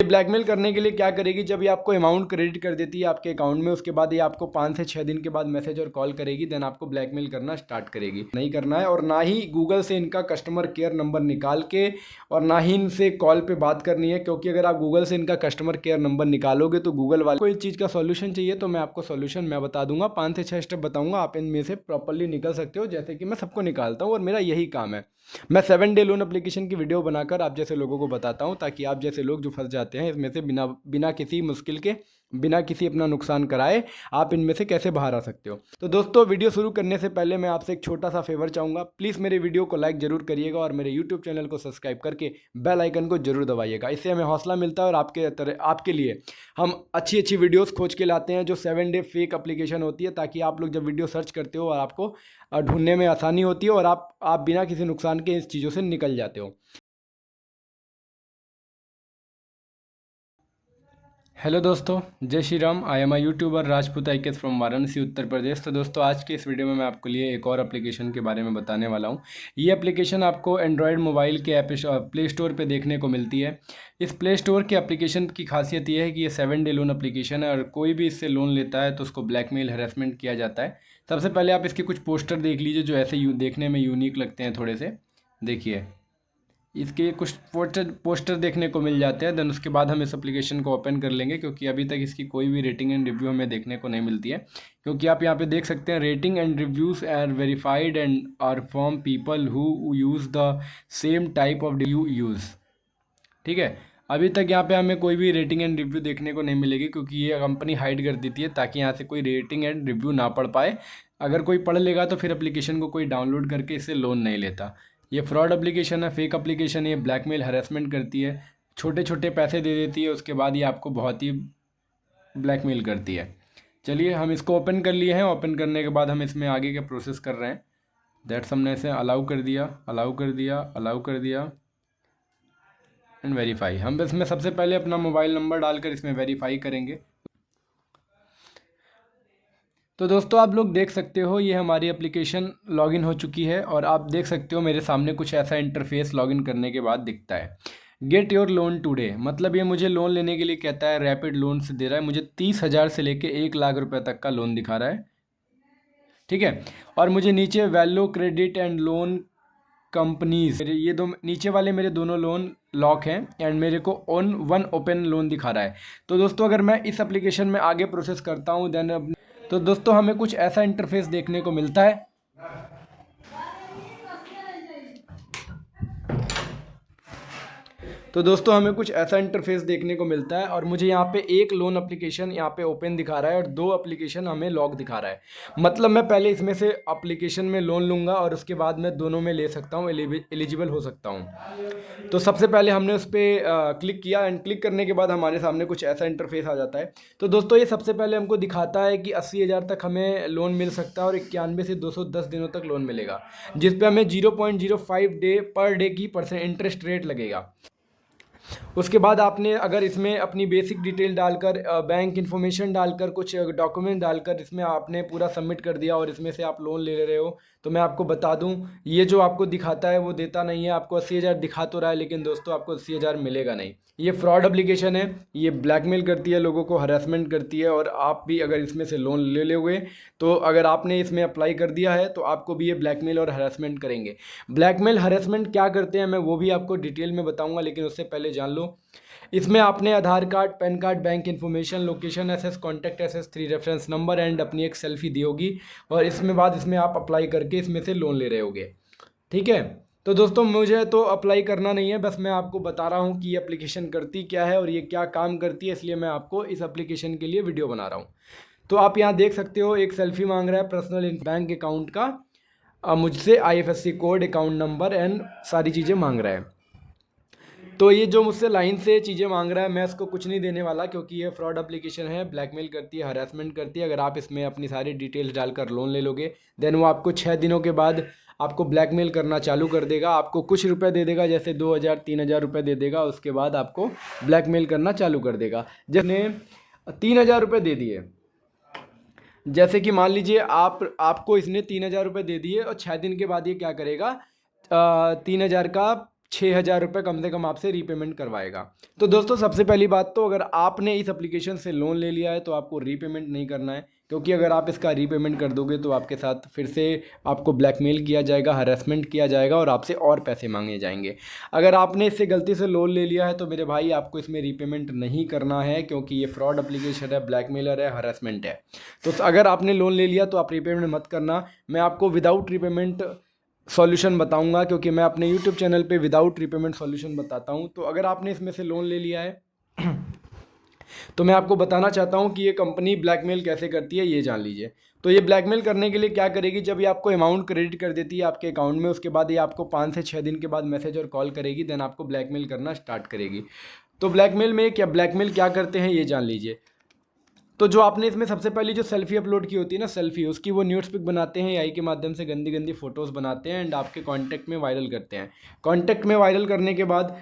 Blackmail करने के लिए क्या करेगी, जब ये आपको अमाउंट क्रेडिट कर देती है आपके अकाउंट में, उसके बाद ये आपको 5 से 6 दिन के बाद मैसेज और कॉल करेगी, देन आपको ब्लैकमेल करना स्टार्ट करेगी। नहीं करना है, और ना ही गूगल से इनका कस्टमर केयर नंबर निकाल के और ना ही इनसे कॉल पे बात करनी है, क्योंकि अगर आप गूगल से इनका कस्टमर केयर नंबर निकालोगे तो गूगल वाले कोई चीज़ का सॉल्यूशन चाहिए तो मैं आपको सॉल्यूशन मैं बता दूंगा, 5 से 6 स्टेप बताऊंगा, आप इनमें से प्रॉपरली निकल सकते हो, जैसे कि मैं सबको निकालता हूँ और मेरा यही काम है। मैं 7 डे लोन एप्लीकेशन की वीडियो बनाकर आप जैसे लोगों को बताता हूँ, ताकि आप जैसे लोग जो फंस जाते हैं इसमें से बिना बिना किसी मुश्किल के, बिना किसी अपना नुकसान कराए, आप इनमें से कैसे बाहर आ सकते हो। तो दोस्तों, वीडियो शुरू करने से पहले मैं आपसे एक छोटा सा फेवर चाहूँगा, प्लीज़ मेरे वीडियो को लाइक जरूर करिएगा और मेरे यूट्यूब चैनल को सब्सक्राइब करके बेल आइकन को जरूर दबाइएगा। इससे हमें हौसला मिलता है और आपके लिए हम अच्छी अच्छी वीडियोस खोज के लाते हैं जो 7 डे फेक एप्लीकेशन होती है, ताकि आप लोग जब वीडियो सर्च करते हो और आपको ढूंढने में आसानी होती है और आप बिना किसी नुकसान के इस चीज़ों से निकल जाते हो। हेलो दोस्तों, Jai Shri Ram. I am a YouTuber Rajput IKS from Varanasi Uttar Pradesh. तो दोस्तों, आज के इस वीडियो में मैं आपके लिए एक और एप्लीकेशन के बारे में बताने वाला हूँ। ये एप्लीकेशन आपको एंड्रॉयड मोबाइल के प्ले स्टोर पे देखने को मिलती है। इस प्ले स्टोर के एप्लीकेशन की खासियत ये है कि ये 7 डे लोन एप्लीकेशन है और कोई भी इससे लोन लेता है तो उसको ब्लैकमेल हरेसमेंट किया जाता है। सबसे पहले आप इसके कुछ पोस्टर देख लीजिए जो ऐसे देखने में यूनिक लगते हैं थोड़े से। देखिए, इसके कुछ पोस्टर देखने को मिल जाते हैं। देन उसके बाद हम इस एप्लीकेशन को ओपन कर लेंगे, क्योंकि अभी तक इसकी कोई भी रेटिंग एंड रिव्यू हमें देखने को नहीं मिलती है। क्योंकि आप यहाँ पे देख सकते हैं, rating and reviews are verified and are from people who use the same type of you use. ठीक है, अभी तक यहाँ पे हमें कोई भी रेटिंग एंड रिव्यू देखने को नहीं मिलेगी, क्योंकि ये कंपनी हाइड कर देती है ताकि यहाँ से कोई रेटिंग एंड रिव्यू ना पढ़ पाए। अगर कोई पढ़ लेगा तो फिर एप्लीकेशन को कोई डाउनलोड करके इससे लोन नहीं लेता। ये फ्रॉड एप्लीकेशन है, फेक एप्लीकेशन है, ये ब्लैकमेल हरेसमेंट करती है, छोटे छोटे पैसे दे देती है, उसके बाद ये आपको बहुत ही ब्लैकमेल करती है। चलिए, हम इसको ओपन कर लिए हैं। ओपन करने के बाद हम इसमें आगे का प्रोसेस कर रहे हैं। दैट्स हमने इसे अलाउ कर दिया, अलाउ कर दिया, अलाउ कर दिया एंड वेरीफाई। हम इसमें सबसे पहले अपना मोबाइल नंबर डालकर इसमें वेरीफाई करेंगे। तो दोस्तों, आप लोग देख सकते हो ये हमारी एप्लीकेशन लॉगिन हो चुकी है और आप देख सकते हो मेरे सामने कुछ ऐसा इंटरफेस लॉगिन करने के बाद दिखता है। गेट योर लोन टुडे, मतलब ये मुझे लोन लेने के लिए कहता है। रैपिड लोन से दे रहा है मुझे 30,000 से लेके 1 लाख रुपए तक का लोन दिखा रहा है। ठीक है, और मुझे नीचे value credit and loan companies, ये दो नीचे वाले मेरे दोनों लोन लॉक हैं एंड मेरे को ऑन वन ओपन लोन दिखा रहा है। तो दोस्तों, अगर मैं इस एप्लीकेशन में आगे प्रोसेस करता हूँ देन तो दोस्तों हमें कुछ ऐसा इंटरफेस देखने को मिलता है। तो दोस्तों, हमें कुछ ऐसा इंटरफेस देखने को मिलता है और मुझे यहाँ पे एक लोन एप्लीकेशन यहाँ पे ओपन दिखा रहा है और 2 एप्लीकेशन हमें लॉक दिखा रहा है। मतलब मैं पहले इसमें से एप्लीकेशन में लोन लूँगा और उसके बाद मैं दोनों में ले सकता हूँ, एलिजिबल हो सकता हूँ। तो सबसे पहले हमने उस पर क्लिक किया एंड क्लिक करने के बाद हमारे सामने कुछ ऐसा इंटरफेस आ जाता है। तो दोस्तों, ये सबसे पहले हमको दिखाता है कि 80,000 तक हमें लोन मिल सकता है और 91 से 210 दिनों तक लोन मिलेगा, जिस पे हमें 0.05 डे पर डे की इंटरेस्ट रेट लगेगा। उसके बाद आपने अगर इसमें अपनी बेसिक डिटेल डालकर, बैंक इन्फॉर्मेशन डालकर, कुछ डॉक्यूमेंट डालकर इसमें आपने पूरा सबमिट कर दिया और इसमें से आप लोन ले रहे हो, तो मैं आपको बता दूं, ये जो आपको दिखाता है वो देता नहीं है। आपको 80,000 दिखा तो रहा है, लेकिन दोस्तों आपको 80,000 मिलेगा नहीं। ये फ्रॉड एप्लीकेशन है, ये ब्लैकमेल करती है, लोगों को हरासमेंट करती है। और आप भी अगर इसमें से लोन ले लोगे तो अगर आपने इसमें अप्लाई कर दिया है तो आपको भी ये ब्लैकमेल और हरासमेंट करेंगे। ब्लैकमेल हरासमेंट क्या करते हैं मैं वो भी आपको डिटेल में बताऊंगा, लेकिन उससे पहले जान लो, इसमें आपने Aadhaar card, PAN card, bank information, location access, contact access, 3 reference number and अपनी एक सेल्फी दी होगी और इसमें आप अप्लाई करके इसमें से लोन ले रहे होगे। ठीक है, तो दोस्तों मुझे तो अप्लाई करना नहीं है, बस मैं आपको बता रहा हूँ कि ये एप्लीकेशन करती क्या है और ये क्या काम करती है, इसलिए मैं आपको इस एप्लीकेशन के लिए वीडियो बना रहा हूँ। तो आप यहाँ देख सकते हो, एक सेल्फी मांग रहा है, पर्सनल बैंक अकाउंट का, मुझसे IFSC code, account number and सारी चीज़ें मांग रहा है। तो ये जो मुझसे लाइन से चीज़ें मांग रहा है, मैं इसको कुछ नहीं देने वाला, क्योंकि ये फ्रॉड एप्लीकेशन है, ब्लैकमेल करती है, हरासमेंट करती है। अगर आप इसमें अपनी सारी डिटेल्स डालकर लोन ले लोगे, देन वो आपको 6 दिनों के बाद आपको ब्लैकमेल करना चालू कर देगा। आपको कुछ रुपए दे देगा, जैसे 2,000 3,000 रुपये दे देगा, उसके बाद आपको ब्लैकमेल करना चालू कर देगा। जिसने 3,000 रुपये दे दिए, जैसे कि मान लीजिए आपको इसने 3,000 रुपये दे दिए और 6 दिन के बाद ये क्या करेगा, 3,000 का 6,000 रुपये कम से कम आपसे रीपेमेंट करवाएगा। तो दोस्तों सबसे पहली बात तो अगर आपने इस एप्लीकेशन से लोन ले लिया है तो आपको रीपेमेंट नहीं करना है, क्योंकि अगर आप इसका रीपेमेंट कर दोगे तो आपके साथ फिर से आपको ब्लैकमेल किया जाएगा, हरासमेंट किया जाएगा और आपसे और पैसे मांगे जाएंगे। अगर आपने इससे गलती से लोन ले लिया है तो मेरे भाई आपको इसमें रीपेमेंट नहीं करना है, क्योंकि ये फ्रॉड एप्लीकेशन है, ब्लैकमेलर है, हरासमेंट है। तो अगर आपने लोन ले लिया तो आप रीपेमेंट मत करना। मैं आपको विदाउट रीपेमेंट सॉल्यूशन बताऊंगा, क्योंकि मैं अपने यूट्यूब चैनल पे विदाउट रीपेमेंट सॉल्यूशन बताता हूं। तो अगर आपने इसमें से लोन ले लिया है तो मैं आपको बताना चाहता हूं कि ये कंपनी ब्लैकमेल कैसे करती है, ये जान लीजिए। तो ये ब्लैकमेल करने के लिए क्या करेगी, जब ये आपको अमाउंट क्रेडिट कर देती है आपके अकाउंट में, उसके बाद ये आपको 5 से 6 दिन के बाद मैसेज और कॉल करेगी, देन आपको ब्लैकमेल करना स्टार्ट करेगी। तो ब्लैकमेल क्या करते हैं ये जान लीजिए। तो जो आपने इसमें सबसे पहले जो सेल्फी अपलोड की होती है ना, सेल्फी, उसकी वो न्यूड्स पिक बनाते हैं एआई के माध्यम से, गंदी गंदी फोटोज़ बनाते हैं एंड आपके कांटेक्ट में वायरल करते हैं। कांटेक्ट में वायरल करने के बाद,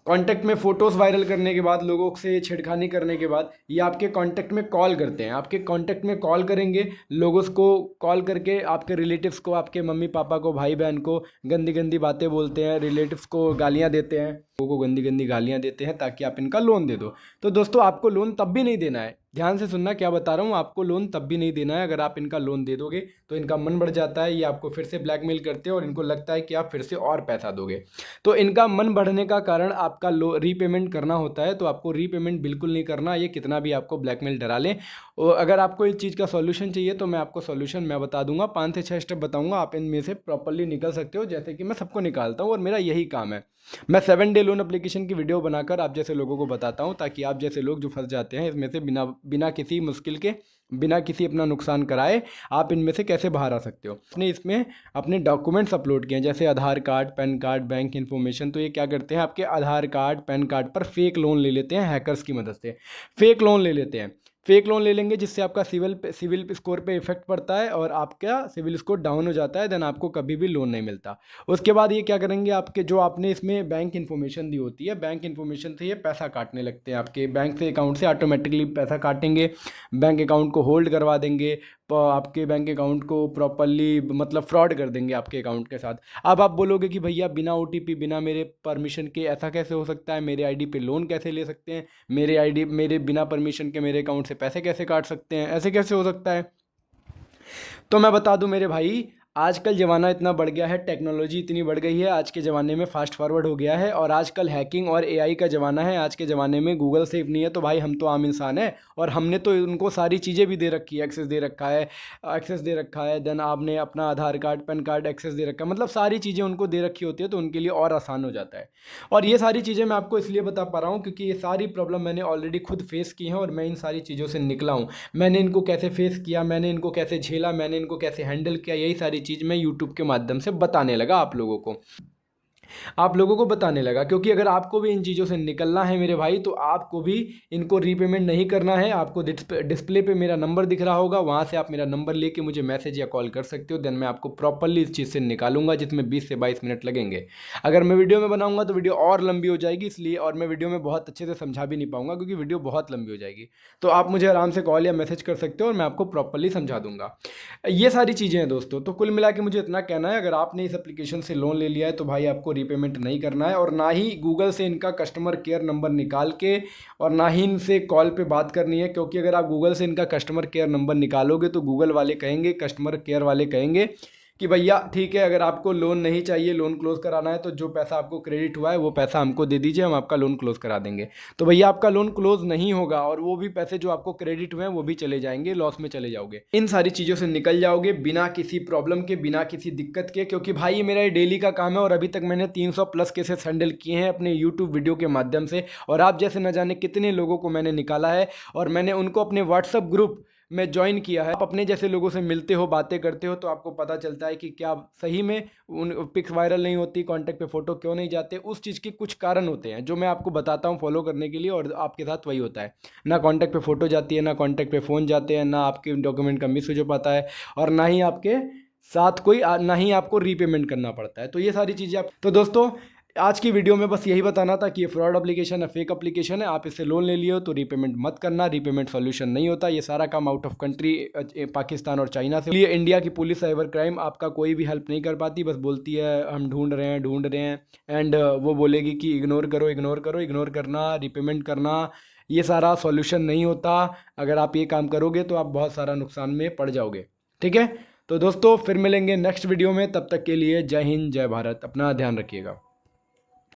कांटेक्ट में फ़ोटोज़ वायरल करने के बाद, लोगों से छेड़खानी करने के बाद ये आपके कांटेक्ट में कॉल करते हैं। आपके कांटेक्ट में कॉल करेंगे, लोगों को कॉल करके आपके रिलेटिव्स को, आपके मम्मी पापा को, भाई बहन को गंदी गंदी बातें बोलते हैं, रिलेटिव्स को गालियां देते हैं, लोगों को गंदी गंदी गालियां देते हैं ताकि आप इनका लोन दे दो। तो दोस्तों आपको लोन तब भी नहीं देना है, ध्यान से सुनना क्या बता रहा हूँ, आपको लोन तब भी नहीं देना है। अगर आप इनका लोन दे दोगे तो इनका मन बढ़ जाता है, ये आपको फिर से ब्लैकमेल करते हैं और इनको लगता है कि आप फिर से और पैसा दोगे। तो इनका मन बढ़ने का कारण आपका रीपेमेंट करना होता है। तो आपको रीपेमेंट बिल्कुल नहीं करना, ये कितना भी आपको ब्लैकमेल डरा लें। और अगर आपको इस चीज़ का सॉल्यूशन चाहिए तो मैं आपको सॉल्यूशन मैं बता दूंगा, 5 से 6 स्टेप बताऊंगा, आप इनमें से प्रॉपरली निकल सकते हो, जैसे कि मैं सबको निकालता हूँ और मेरा यही काम है। मैं 7 डे लोन एप्लीकेशन की वीडियो बनाकर आप जैसे लोगों को बताता हूँ, ताकि आप जैसे लोग जो फंस जाते हैं इसमें से बिना किसी मुश्किल के, बिना किसी अपना नुकसान कराए, आप इनमें से कैसे बाहर आ सकते हो। आपने इसमें अपने डॉक्यूमेंट्स अपलोड किए हैं, जैसे Aadhaar card, PAN card, bank information. तो ये क्या करते हैं, आपके आधार कार्ड, पैन कार्ड पर फेक लोन ले लेते हैं, हैकर्स की मदद से फेक लोन ले लेते हैं। फेक लोन ले लेंगे जिससे आपका सिविल स्कोर पे इफेक्ट पड़ता है और आपका सिविल स्कोर डाउन हो जाता है, देन आपको कभी भी लोन नहीं मिलता। उसके बाद ये क्या करेंगे, आपके जो आपने इसमें बैंक इन्फॉर्मेशन दी होती है, बैंक इन्फॉर्मेशन से ये पैसा काटने लगते हैं, आपके बैंक से अकाउंट से ऑटोमेटिकली पैसा काटेंगे, बैंक अकाउंट को होल्ड करवा देंगे, आपके बैंक अकाउंट को प्रॉपरली मतलब फ्रॉड कर देंगे आपके अकाउंट के साथ। अब आप बोलोगे कि भैया बिना ओटीपी, बिना मेरे परमिशन के ऐसा कैसे हो सकता है, मेरे आईडी पे लोन कैसे ले सकते हैं, मेरे बिना परमिशन के मेरे अकाउंट से पैसे कैसे काट सकते हैं, ऐसे कैसे हो सकता है। तो मैं बता दूं मेरे भाई, आजकल ज़माना इतना बढ़ गया है, टेक्नोलॉजी इतनी बढ़ गई है, आज के ज़माने में फास्ट फॉरवर्ड हो गया है और आजकल हैकिंग और एआई का ज़माना है। आज के ज़माने में गूगल सेफ नहीं है तो भाई हम तो आम इंसान है और हमने तो उनको सारी चीज़ें भी दे रखी है, एक्सेस दे रखा है, देन आपने अपना आधार कार्ड, पैन कार्ड एक्सेस दे रखा है, मतलब सारी चीज़ें उनको दे रखी होती है, तो उनके लिए और आसान हो जाता है। और ये सारी चीज़ें मैं आपको इसलिए बता पा रहा हूँ क्योंकि ये सारी प्रॉब्लम मैंने ऑलरेडी खुद फेस की हैं और मैं इन सारी चीज़ों से निकला हूँ। मैंने इनको कैसे फेस किया, मैंने इनको कैसे झेला, मैंने इनको कैसे हैंडल किया, यही सारी चीज़ मैं यूट्यूब के माध्यम से बताने लगा आप लोगों को बताने लगा। क्योंकि अगर आपको भी इन चीज़ों से निकलना है मेरे भाई, तो आपको भी इनको रीपेमेंट नहीं करना है। आपको डिस्प्ले पे मेरा नंबर दिख रहा होगा, वहाँ से आप मेरा नंबर लेके मुझे मैसेज या कॉल कर सकते हो, देन मैं आपको प्रॉपरली इस चीज़ से निकालूंगा, जिसमें 20 से 22 मिनट लगेंगे। अगर मैं वीडियो में बनाऊंगा तो वीडियो और लंबी हो जाएगी, इसलिए, और मैं वीडियो में बहुत अच्छे से समझा भी नहीं पाऊंगा क्योंकि वीडियो बहुत लंबी हो जाएगी। तो आप मुझे आराम से कॉल या मैसेज कर सकते हो और मैं आपको प्रॉपरली समझा दूंगा। ये सारी चीज़ें हैं दोस्तों। तो कुल मिला के मुझे इतना कहना है, अगर आपने इस एप्लीकेशन से लोन ले लिया है तो भाई आपको रीपेमेंट नहीं करना है, और ना ही गूगल से इनका कस्टमर केयर नंबर निकाल के, और ना ही इनसे कॉल पे बात करनी है। क्योंकि अगर आप गूगल से इनका कस्टमर केयर नंबर निकालोगे तो गूगल वाले कहेंगे, कस्टमर केयर वाले कहेंगे कि भैया ठीक है, अगर आपको लोन नहीं चाहिए, लोन क्लोज़ कराना है, तो जो पैसा आपको क्रेडिट हुआ है वो पैसा हमको दे दीजिए, हम आपका लोन क्लोज़ करा देंगे। तो भैया आपका लोन क्लोज़ नहीं होगा और वो भी पैसे जो आपको क्रेडिट हुए हैं वो भी चले जाएंगे, लॉस में चले जाओगे। इन सारी चीज़ों से निकल जाओगे बिना किसी प्रॉब्लम के, बिना किसी दिक्कत के। क्योंकि भाई ये मेरा डेली का काम है और अभी तक मैंने 300 प्लस केसेस हैंडल किए हैं अपने यूट्यूब वीडियो के माध्यम से, और आप जैसे न जाने कितने लोगों को मैंने निकाला है और मैंने उनको अपने व्हाट्सअप ग्रुप में ज्वाइन किया है। आप अपने जैसे लोगों से मिलते हो, बातें करते हो, तो आपको पता चलता है कि क्या सही में उन पिक्स वायरल नहीं होती, कांटेक्ट पे फ़ोटो क्यों नहीं जाते। उस चीज़ के कुछ कारण होते हैं जो मैं आपको बताता हूँ फॉलो करने के लिए, और आपके साथ वही होता है, ना कांटेक्ट पे फ़ोटो जाती है, ना कांटेक्ट पे फ़ोन जाते हैं, ना आपके डॉक्यूमेंट का मिसयूज हो पाता है, और ना ही आपके साथ कोई, ना ही आपको रीपेमेंट करना पड़ता है। तो ये सारी चीज़ें आप, तो दोस्तों आज की वीडियो में बस यही बताना था कि ये फ्रॉड एप्लीकेशन है, फेक एप्लीकेशन है। आप इससे लोन ले लिए हो तो रीपेमेंट मत करना, रीपेमेंट सॉल्यूशन नहीं होता। ये सारा काम आउट ऑफ कंट्री पाकिस्तान और चाइना से। इसलिए इंडिया की पुलिस साइबर क्राइम आपका कोई भी हेल्प नहीं कर पाती, बस बोलती है हम ढूंढ रहे हैं एंड वो बोलेगी कि इग्नोर करो, इग्नोर करो। इग्नोर करना, रीपेमेंट करना, ये सारा सॉल्यूशन नहीं होता। अगर आप ये काम करोगे तो आप बहुत सारा नुकसान में पड़ जाओगे। ठीक है, तो दोस्तों फिर मिलेंगे नेक्स्ट वीडियो में। तब तक के लिए जय हिंद, जय भारत। अपना ध्यान रखिएगा।